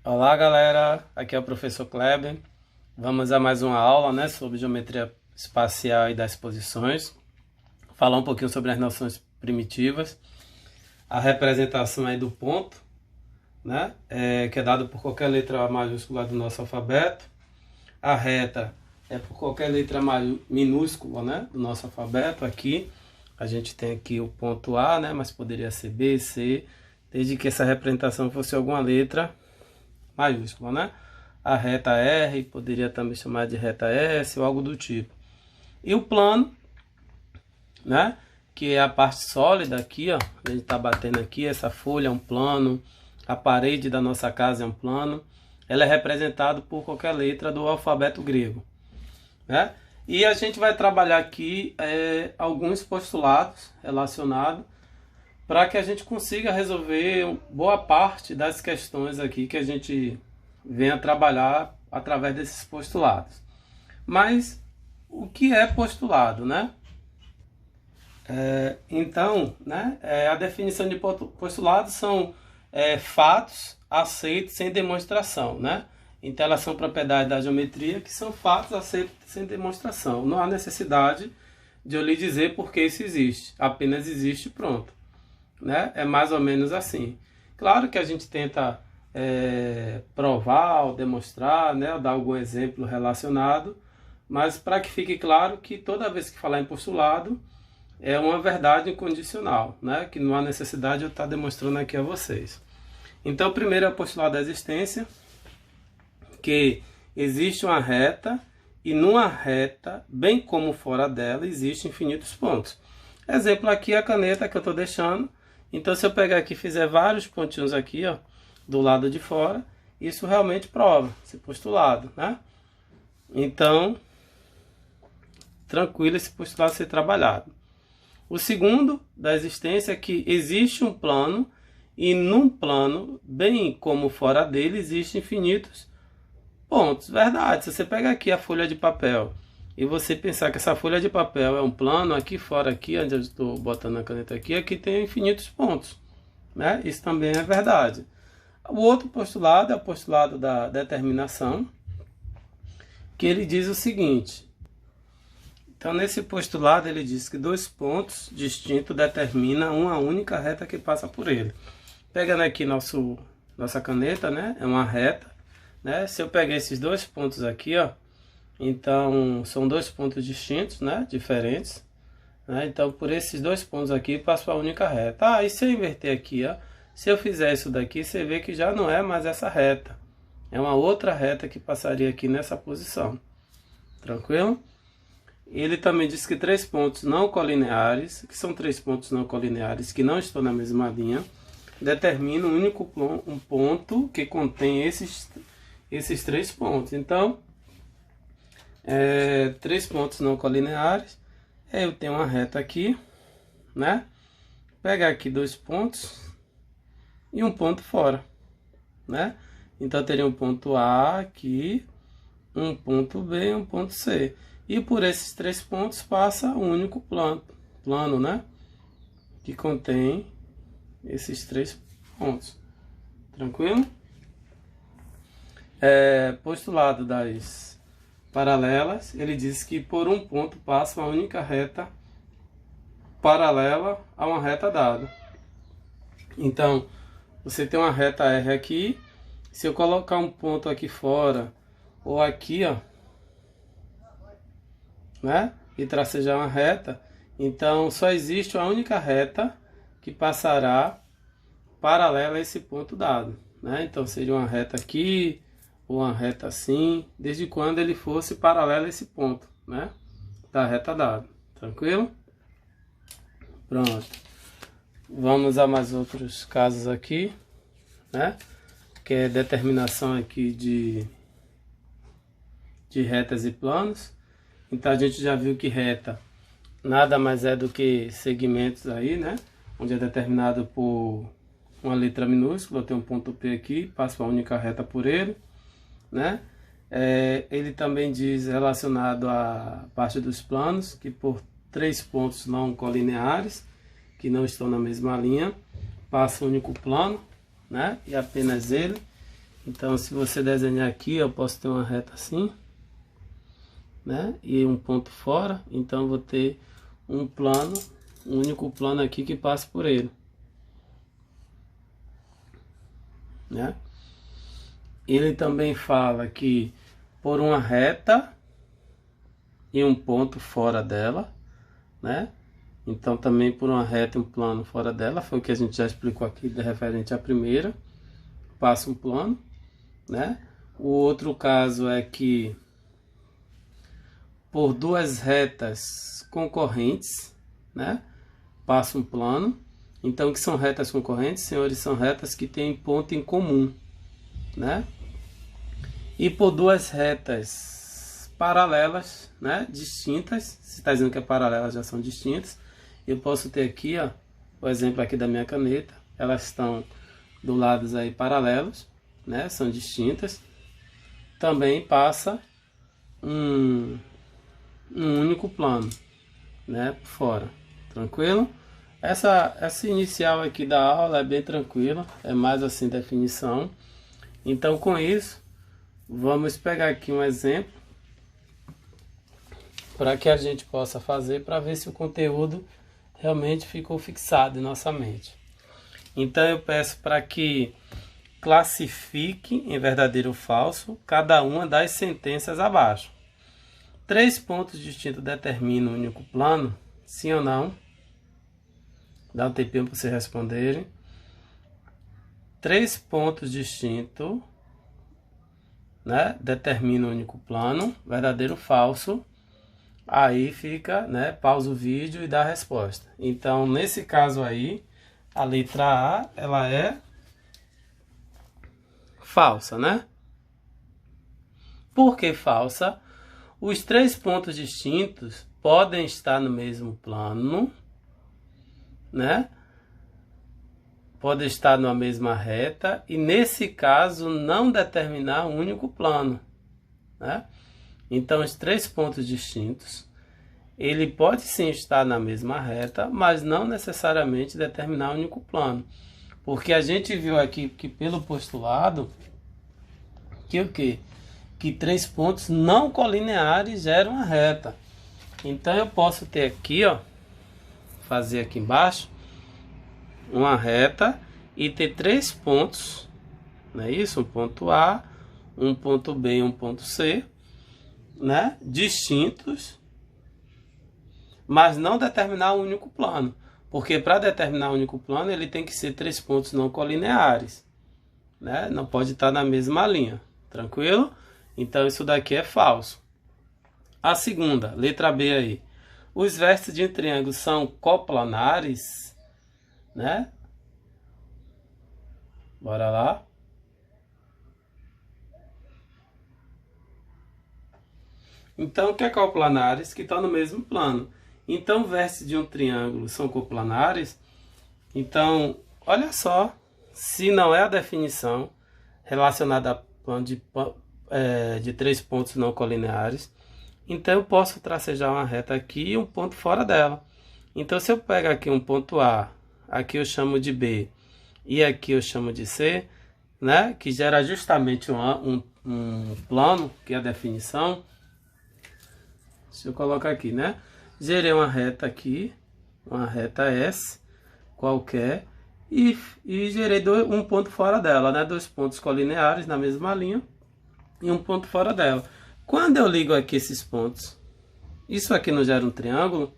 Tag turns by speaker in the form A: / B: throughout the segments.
A: Olá galera, aqui é o professor Kleber. Vamos a mais uma aula, né, sobre geometria espacial e das posições. Falar um pouquinho sobre as noções primitivas. A representação aí do ponto, né, que é dado por qualquer letra maiúscula do nosso alfabeto. A reta é por qualquer letra minúscula, né, do nosso alfabeto. Aqui a gente tem aqui o ponto A, né, mas poderia ser B, C, desde que essa representação fosse alguma letra maiúscula, né? A reta R, poderia também chamar de reta S ou algo do tipo. E o plano, né? Que é a parte sólida aqui, ó. A gente tá batendo aqui, essa folha é um plano, a parede da nossa casa é um plano. Ela é representada por qualquer letra do alfabeto grego, né? E a gente vai trabalhar aqui alguns postulados relacionados para que a gente consiga resolver boa parte das questões aqui que a gente venha trabalhar através desses postulados. Mas o que é postulado, né? Então, né, a definição de postulado são fatos aceitos sem demonstração, né? Então elas são propriedades da geometria que são fatos aceitos sem demonstração. Não há necessidade de eu lhe dizer por que isso existe, apenas existe e pronto. Né? É mais ou menos assim. Claro que a gente tenta provar ou demonstrar, né? Ou dar algum exemplo relacionado, mas para que fique claro que toda vez que falar em postulado é uma verdade incondicional, né? Que não há necessidade de eu estar demonstrando aqui a vocês. Então, primeiro é o postulado da existência, que existe uma reta e numa reta, bem como fora dela, existem infinitos pontos. Exemplo aqui é a caneta que eu estou deixando. Então, se eu pegar aqui e fizer vários pontinhos aqui, ó, do lado de fora, isso realmente prova esse postulado, né? Então, tranquilo esse postulado ser trabalhado. O segundo da existência é que existe um plano e num plano, bem como fora dele, existem infinitos pontos. Verdade, se você pegar aqui a folha de papel e você pensar que essa folha de papel é um plano, aqui fora, aqui onde eu estou botando a caneta aqui tem infinitos pontos, né? Isso também é verdade. O outro postulado é o postulado da determinação, que ele diz o seguinte. Então, nesse postulado, ele diz que dois pontos distintos determinam uma única reta que passa por ele. Pegando aqui nossa caneta, né? É uma reta, né? Se eu pegar esses dois pontos aqui, ó, então, são dois pontos distintos, né? Diferentes. Né? Então, por esses dois pontos aqui, passo a única reta. Ah, e se eu inverter aqui, ó? Se eu fizer isso daqui, você vê que já não é mais essa reta. É uma outra reta que passaria aqui nessa posição. Tranquilo? Ele também diz que três pontos não colineares, que são três pontos não colineares que não estão na mesma linha, determinam um único ponto que contém esses três pontos. Então, três pontos não colineares, eu tenho uma reta aqui, né? Pegar aqui dois pontos e um ponto fora, né? Então teria um ponto A aqui, um ponto B e um ponto C. E por esses três pontos passa um único plano, né? Que contém esses três pontos. Tranquilo? Postulado das paralelas, ele diz que por um ponto passa uma única reta paralela a uma reta dada. Então, você tem uma reta R aqui, se eu colocar um ponto aqui fora, ou aqui, ó, né, e tracejar uma reta, então só existe uma única reta que passará paralela a esse ponto dado, né? Então seria uma reta aqui, ou uma reta assim, desde quando ele fosse paralelo a esse ponto, né, da reta dada. Tranquilo? Pronto. Vamos a mais outros casos aqui, né? Que é determinação aqui de retas e planos. Então a gente já viu que reta nada mais é do que segmentos aí, né? Onde é determinado por uma letra minúscula. Eu tenho um ponto P aqui, passo a única reta por ele, né? Ele também diz relacionado à parte dos planos, que por três pontos não colineares, que não estão na mesma linha, passa o único plano, né? E apenas ele. Então, se você desenhar aqui, eu posso ter uma reta assim, né? E um ponto fora. Então, eu vou ter um plano, um único plano aqui que passa por ele, né? Ele também fala que por uma reta e um ponto fora dela, né? Então, também por uma reta e um plano fora dela, foi o que a gente já explicou aqui, referente à primeira, passa um plano, né? O outro caso é que por duas retas concorrentes, né, passa um plano. Então, o que são retas concorrentes, senhores? São retas que têm ponto em comum, né? E por duas retas paralelas, né, distintas, se está dizendo que é paralela, já são distintas. Eu posso ter aqui, ó, o exemplo aqui da minha caneta, elas estão do lados aí paralelos, né, são distintas. Também passa um único plano, né, por fora, tranquilo? Essa inicial aqui da aula é bem tranquila, é mais assim definição. Então, com isso, vamos pegar aqui um exemplo para que a gente possa fazer, para ver se o conteúdo realmente ficou fixado em nossa mente. Então, eu peço para que classifique em verdadeiro ou falso cada uma das sentenças abaixo. 3 pontos distintos determinam um único plano? Sim ou não? Dá um tempinho para vocês responderem. 3 pontos distintos, né, determinam um único plano, verdadeiro ou falso. Aí fica, né, pausa o vídeo e dá a resposta. Então, nesse caso aí, a letra A, ela é falsa, né? Por que falsa? Os 3 pontos distintos podem estar no mesmo plano, né? Podem estar numa mesma reta e, nesse caso, não determinar um único plano, né? Então, os 3 pontos distintos, ele pode sim estar na mesma reta, mas não necessariamente determinar um único plano. Porque a gente viu aqui que pelo postulado, que o quê? Que 3 pontos não colineares geram uma reta. Então, eu posso ter aqui, ó, fazer aqui embaixo, uma reta e ter 3 pontos, não é isso? Um ponto A, um ponto B e um ponto C, né? Distintos, mas não determinar um único plano. Porque para determinar um único plano, ele tem que ser 3 pontos não colineares, né? Não pode estar na mesma linha, tranquilo? Então isso daqui é falso. A segunda, letra B aí. Os vértices de um triângulo são coplanares, né? Bora lá. Então, o que é coplanares? Que estão no mesmo plano. Então, vértices de um triângulo são coplanares. Então, olha só, se não é a definição relacionada a plano de 3 pontos não colineares, então eu posso tracejar uma reta aqui e um ponto fora dela. Então, se eu pegar aqui um ponto A, aqui eu chamo de B e aqui eu chamo de C, né, que gera justamente um plano, que é a definição. Se eu colocar aqui, né? Gerei uma reta aqui, uma reta S qualquer, e gerei um ponto fora dela, né? 2 pontos colineares na mesma linha e um ponto fora dela. Quando eu ligo aqui esses pontos, isso aqui não gera um triângulo?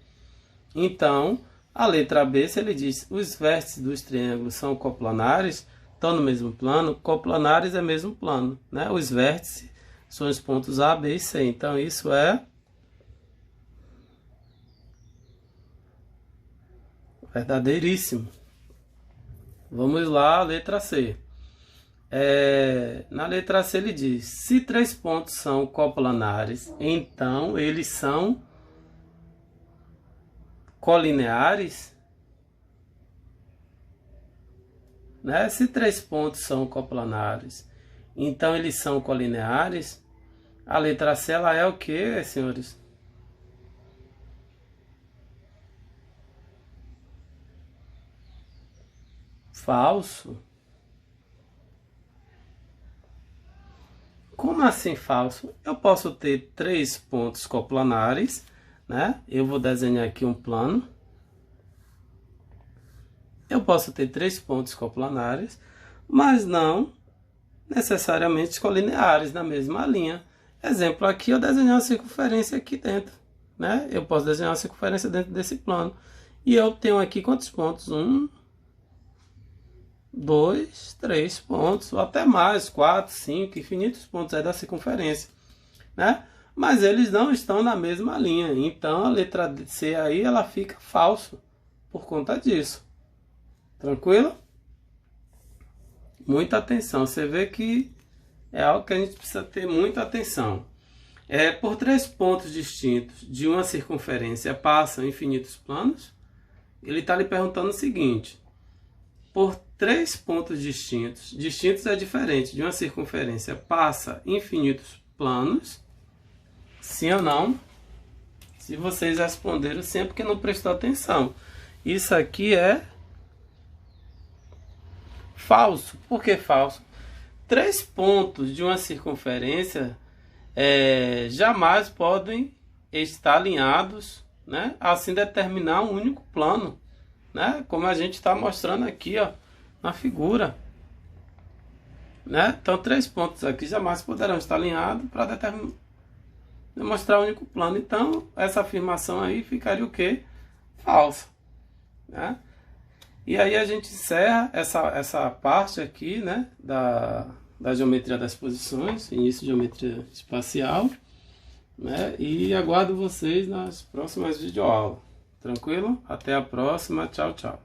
A: Então, a letra B, se ele diz os vértices dos triângulos são coplanares, estão no mesmo plano, coplanares é mesmo plano, né? Os vértices são os pontos A, B e C. Então, isso é verdadeiríssimo. Vamos lá, letra C. Na letra C ele diz, se 3 pontos são coplanares, então eles são colineares, né? Se 3 pontos são coplanares, então eles são colineares. A letra C ela é o que, senhores? Falso. Como assim falso? Eu posso ter 3 pontos coplanares, né? Eu vou desenhar aqui um plano. Eu posso ter 3 pontos coplanares, mas não necessariamente colineares na mesma linha. Exemplo, aqui eu desenhei uma circunferência aqui dentro, né? Eu posso desenhar uma circunferência dentro desse plano. E eu tenho aqui quantos pontos? 1, 2, 3 pontos, ou até mais, 4, 5, infinitos pontos aí da circunferência, né? Mas eles não estão na mesma linha, então a letra C aí ela fica falso por conta disso. Tranquilo? Muita atenção, você vê que é algo que a gente precisa ter muita atenção. Por 3 pontos distintos de uma circunferência passam infinitos planos, ele está lhe perguntando o seguinte: por 3 pontos distintos é diferente, de uma circunferência passa infinitos planos, sim ou não? Se vocês responderam sim é porque não prestou atenção. Isso aqui é falso. Por que falso? 3 pontos de uma circunferência jamais podem estar alinhados, né? Assim determinar um único plano, né? Como a gente está mostrando aqui, ó, na figura, né? Então 3 pontos aqui jamais poderão estar alinhados para demonstrar um único plano. Então essa afirmação aí ficaria o quê? Falsa, né? E aí a gente encerra essa parte aqui, né, da geometria das posições, início de geometria espacial, né, e aguardo vocês nas próximas videoaulas. Tranquilo? Até a próxima. Tchau, tchau.